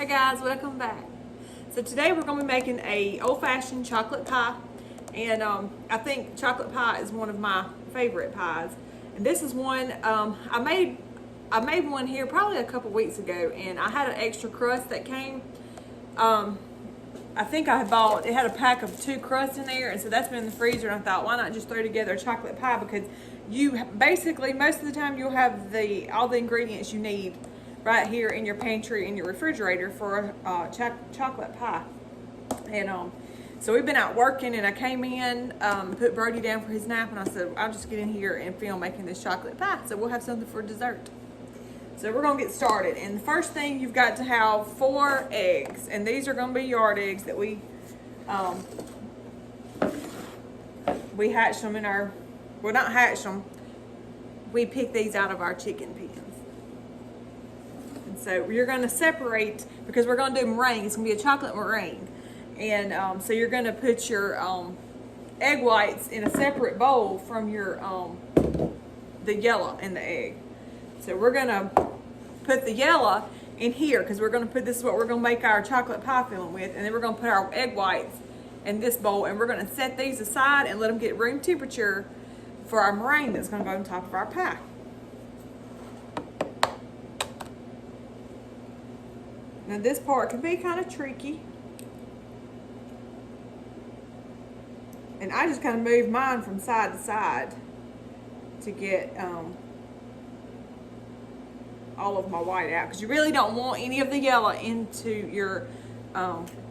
Hey guys, welcome back. So today we're going to be making a old-fashioned chocolate pie, and I think chocolate pie is one of my favorite pies. And this is one I made one here probably a couple weeks ago, and I had an extra crust that came. I think I bought, it had a pack of 2 crusts in there, and so that's been in the freezer, and I thought, why not just throw together a chocolate pie, because you basically most of the time you'll have all the ingredients you need right here in your pantry, in your refrigerator for a chocolate pie. And so we've been out working, and I came in, put Brody down for his nap, and I said, I'll just get in here and film making this chocolate pie, so we'll have something for dessert. So we're gonna get started, and the first thing, you've got to have 4 eggs, and these are gonna be yard eggs that we hatched them in our, well, not hatched them, we picked these out of our chicken pens. And so you're gonna separate, because we're gonna do meringue, it's gonna be a chocolate meringue. And so you're gonna put your egg whites in a separate bowl from your the yellow in the egg. So we're gonna put the yellow in here, because we're gonna put, this is what we're gonna make our chocolate pie filling with, and then we're gonna put our egg whites in this bowl, and we're gonna set these aside and let them get room temperature for our meringue that's gonna go on top of our pie. Now this part can be kind of tricky, and I just kind of move mine from side to side to get all of my white out, because you really don't want any of the yellow into your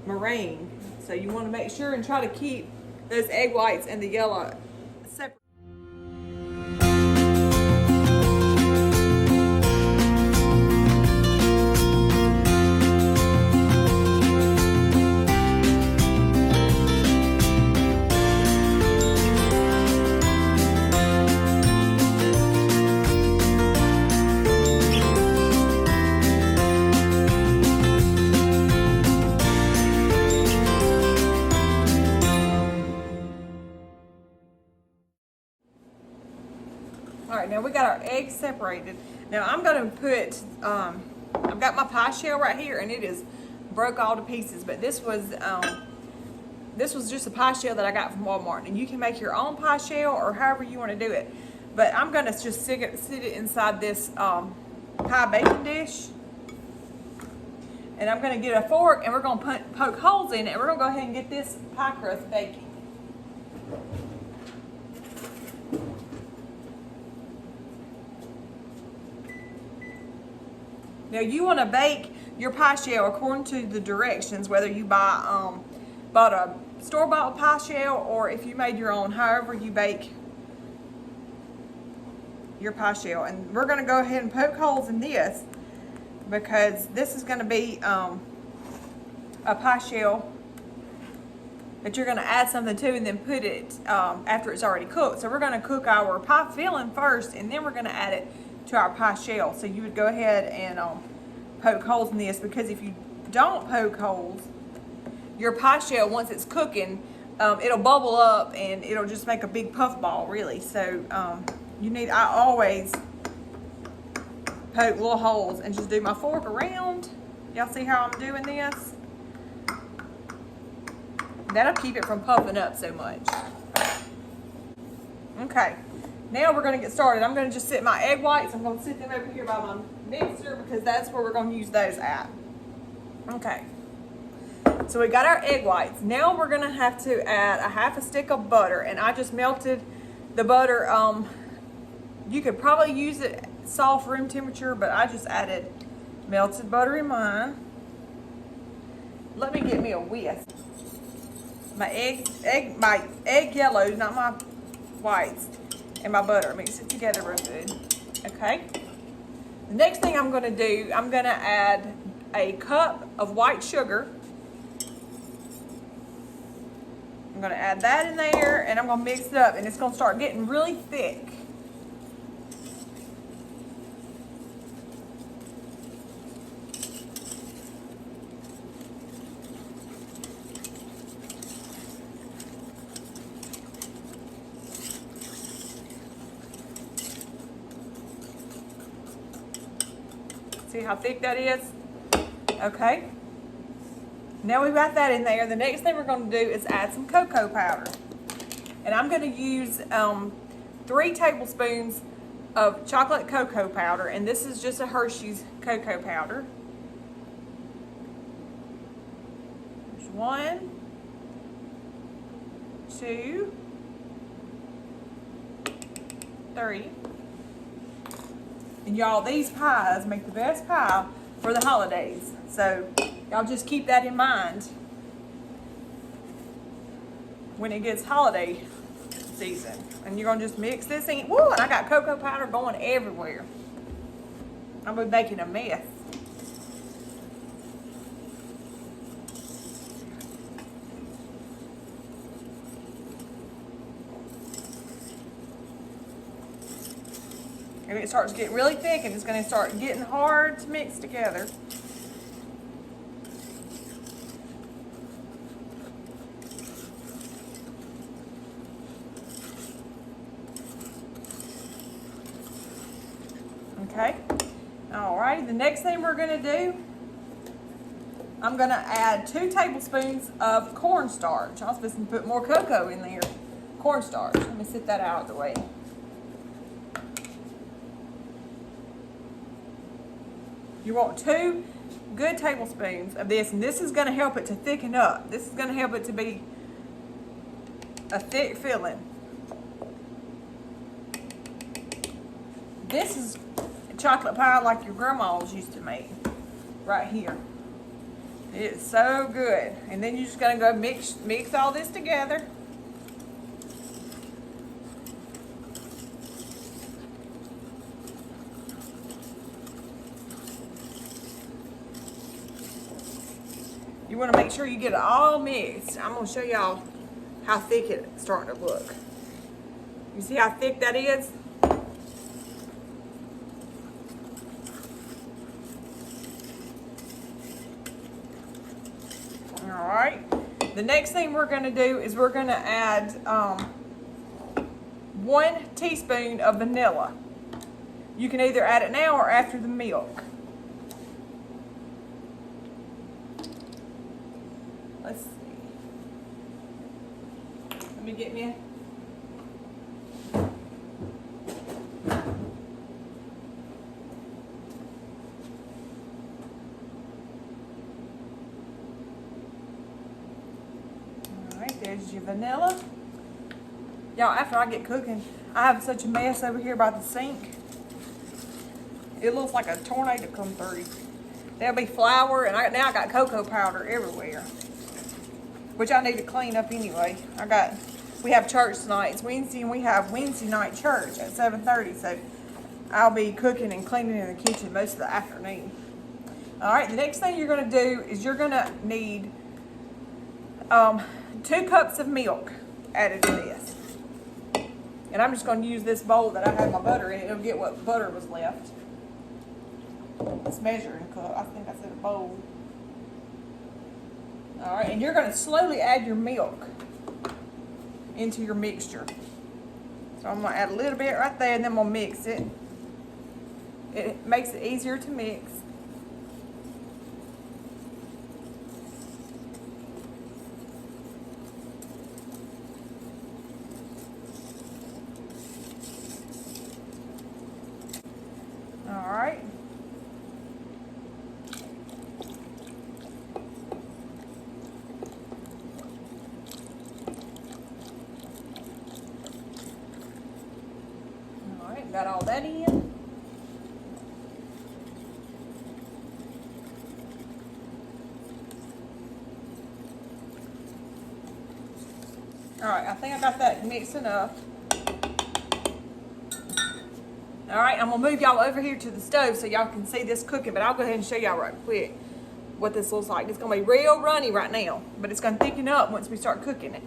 meringue. So you want to make sure and try to keep those egg whites and the yellow separate. Alright, now we got our eggs separated. Now I'm going to put, I've got my pie shell right here, and it is broke all to pieces, but this was just a pie shell that I got from Walmart, and you can make your own pie shell or however you want to do it. But I'm going to just sit it inside this pie baking dish, and I'm going to get a fork, and we're going to poke holes in it, and we're going to go ahead and get this pie crust baking. Now you want to bake your pie shell according to the directions, whether you bought a store-bought pie shell or if you made your own, however you bake your pie shell. And we're going to go ahead and poke holes in this, because this is going to be a pie shell that you're going to add something to and then put it after it's already cooked. So we're going to cook our pie filling first, and then we're going to add it to our pie shell. So you would go ahead and poke holes in this, because if you don't poke holes, your pie shell, once it's cooking, it'll bubble up and it'll just make a big puff ball, really. So I always poke little holes and just do my fork around. Y'all see how I'm doing this? That'll keep it from puffing up so much. Okay. Now we're going to get started. I'm going to just sit my egg whites. I'm going to sit them over here by my mixer, because that's where we're going to use those at. Okay. So we got our egg whites. Now we're going to have to add a half a stick of butter, and I just melted the butter. You could probably use it soft room temperature, but I just added melted butter in mine. Let me get me a whisk. My egg yellows, not my whites, and my butter. Mix it together real good. Okay. The next thing I'm going to do, I'm going to add a cup of white sugar. I'm going to add that in there, and I'm going to mix it up, and it's going to start getting really thick. See how thick that is? Okay. Now we've got that in there. The next thing we're going to do is add some cocoa powder. And I'm going to use 3 tablespoons of chocolate cocoa powder. And this is just a Hershey's cocoa powder. There's 1, 2, 3. And y'all, these pies make the best pie for the holidays. So y'all just keep that in mind when it gets holiday season. And you're gonna just mix this in. Woo, and I got cocoa powder going everywhere. I'm gonna be making a mess. And it starts getting really thick and it's gonna start getting hard to mix together. Okay, all right, the next thing we're gonna do, I'm gonna add 2 tablespoons of cornstarch. I was supposed to put more cocoa in there. Cornstarch, let me set that out of the way. You want 2 good tablespoons of this, and this is gonna help it to thicken up. This is gonna help it to be a thick filling. This is chocolate pie like your grandmas used to make, right here. It's so good. And then you're just gonna go mix all this together. You wanna make sure you get it all mixed. I'm gonna show y'all how thick it's starting to look. You see how thick that is? Alright, the next thing we're going to do is we're going to add 1 teaspoon of vanilla. You can either add it now or after the milk. Let's see. Let me get me There's your vanilla. Y'all, after I get cooking, I have such a mess over here by the sink. It looks like a tornado come through. There'll be flour, and now I got cocoa powder everywhere, which I need to clean up anyway. We have church tonight. It's Wednesday, and we have Wednesday night church at 7:30, so I'll be cooking and cleaning in the kitchen most of the afternoon. All right, the next thing you're gonna do is you're gonna need 2 cups of milk added to this. And I'm just going to use this bowl that I had my butter in. It'll get what butter was left. This measuring cup. I think I said a bowl. Alright, and you're going to slowly add your milk into your mixture. So I'm going to add a little bit right there, and then I'm going to mix it. It makes it easier to mix. Alright. Alright, got all that in. Alright, I think I got that mixed enough. Alright, I'm going to move y'all over here to the stove so y'all can see this cooking, but I'll go ahead and show y'all right quick what this looks like. It's going to be real runny right now, but it's going to thicken up once we start cooking it.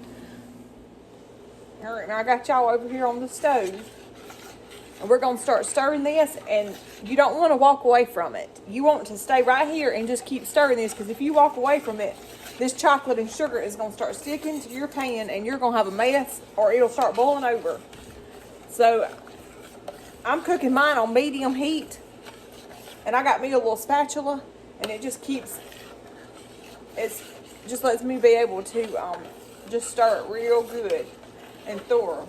Alright, now I got y'all over here on the stove, and we're going to start stirring this, and you don't want to walk away from it. You want to stay right here and just keep stirring this, because if you walk away from it, this chocolate and sugar is going to start sticking to your pan, and you're going to have a mess, or it'll start boiling over. So I'm cooking mine on medium heat, and I got me a little spatula, and it just just lets me be able to just stir it real good and thorough.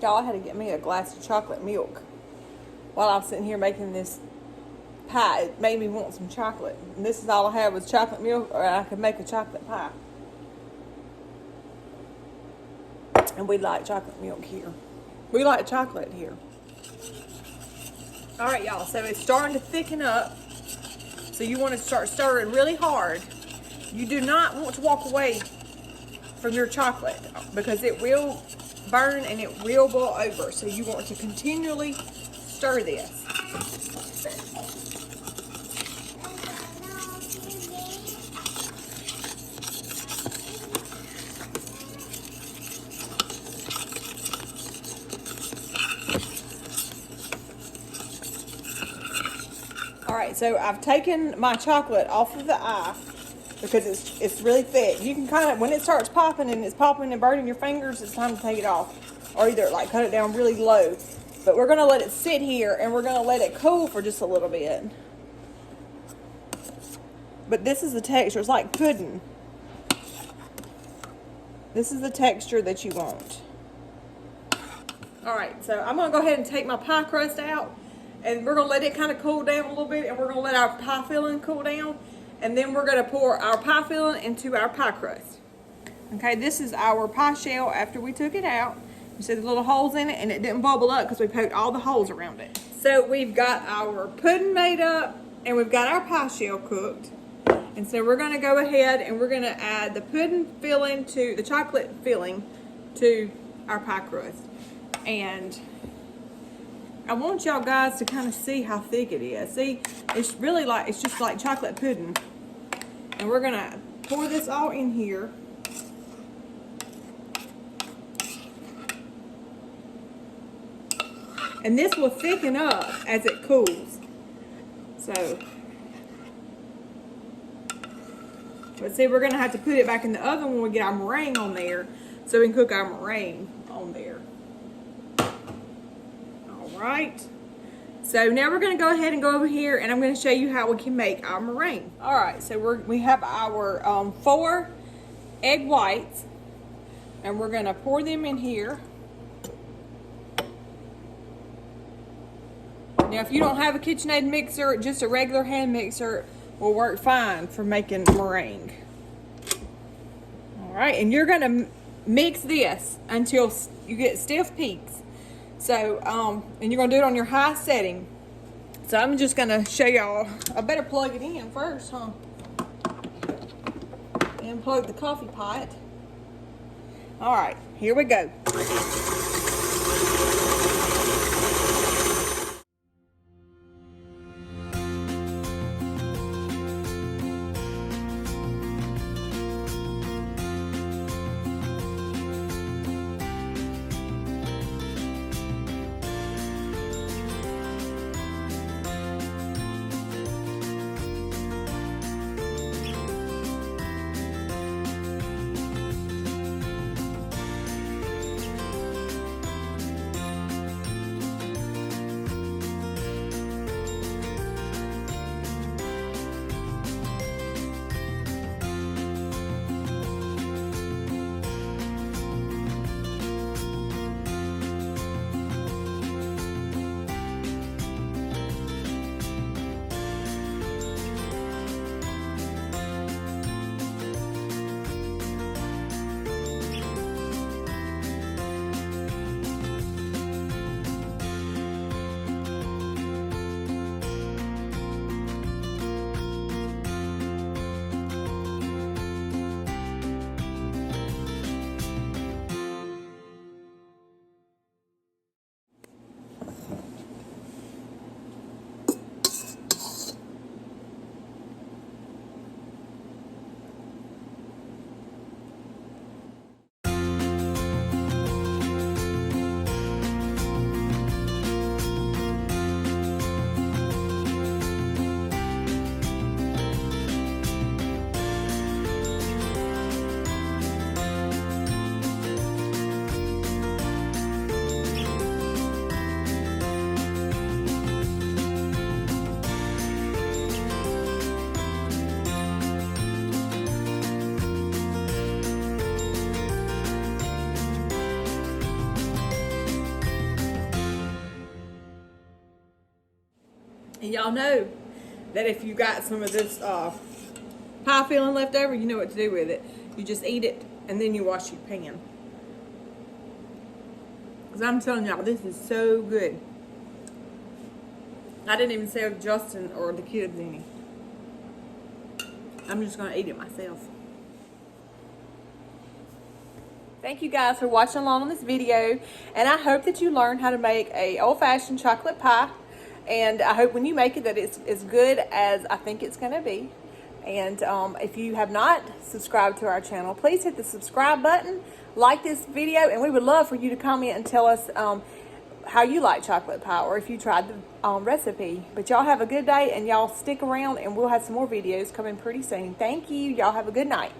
Y'all, I had to get me a glass of chocolate milk while I was sitting here making this pie. It made me want some chocolate. And this is all I had was chocolate milk, or I could make a chocolate pie. And we like chocolate milk here. We like chocolate here. All right, y'all, so it's starting to thicken up. So you want to start stirring really hard. You do not want to walk away from your chocolate because it will burn and it will boil over. So you want to continually stir this. All right, so I've taken my chocolate off of the eye because it's really thick. You can kind of, when it starts popping and it's popping and burning your fingers, it's time to take it off. Or either like cut it down really low. But we're gonna let it sit here and we're gonna let it cool for just a little bit. But this is the texture, it's like pudding. This is the texture that you want. All right, so I'm gonna go ahead and take my pie crust out and we're gonna let it kind of cool down a little bit and we're gonna let our pie filling cool down. And then we're gonna pour our pie filling into our pie crust. Okay, this is our pie shell after we took it out. You see the little holes in it and it didn't bubble up because we poked all the holes around it. So we've got our pudding made up and we've got our pie shell cooked. And so we're gonna go ahead and we're gonna add the pudding filling to, the chocolate filling to our pie crust. And I want y'all guys to kind of see how thick it is. See, it's really like, it's just like chocolate pudding. And we're gonna pour this all in here. And this will thicken up as it cools. So, but see, we're gonna have to put it back in the oven when we get our meringue on there, so we can cook our meringue on there. All right. So now we're gonna go ahead and go over here and I'm gonna show you how we can make our meringue. All right, so we have our 4 egg whites and we're gonna pour them in here. Now if you don't have a KitchenAid mixer, just a regular hand mixer will work fine for making meringue. All right, and you're gonna mix this until you get stiff peaks. So, and you're gonna do it on your high setting. So I'm just gonna show y'all, I better plug it in first, huh? And plug the coffee pot. All right, here we go. And y'all know that if you got some of this pie filling left over, you know what to do with it. You just eat it and then you wash your pan. Because I'm telling y'all, this is so good. I didn't even save Justin or the kids any. I'm just going to eat it myself. Thank you guys for watching along on this video, and I hope that you learned how to make a old-fashioned chocolate pie, and I hope when you make it that it's as good as I think it's going to be. And if you have not subscribed to our channel, please hit the subscribe button, like this video, and we would love for you to comment and tell us how you like chocolate pie, or if you tried the recipe. But y'all have a good day, and y'all stick around, and we'll have some more videos coming pretty soon. Thank you. Y'all have a good night.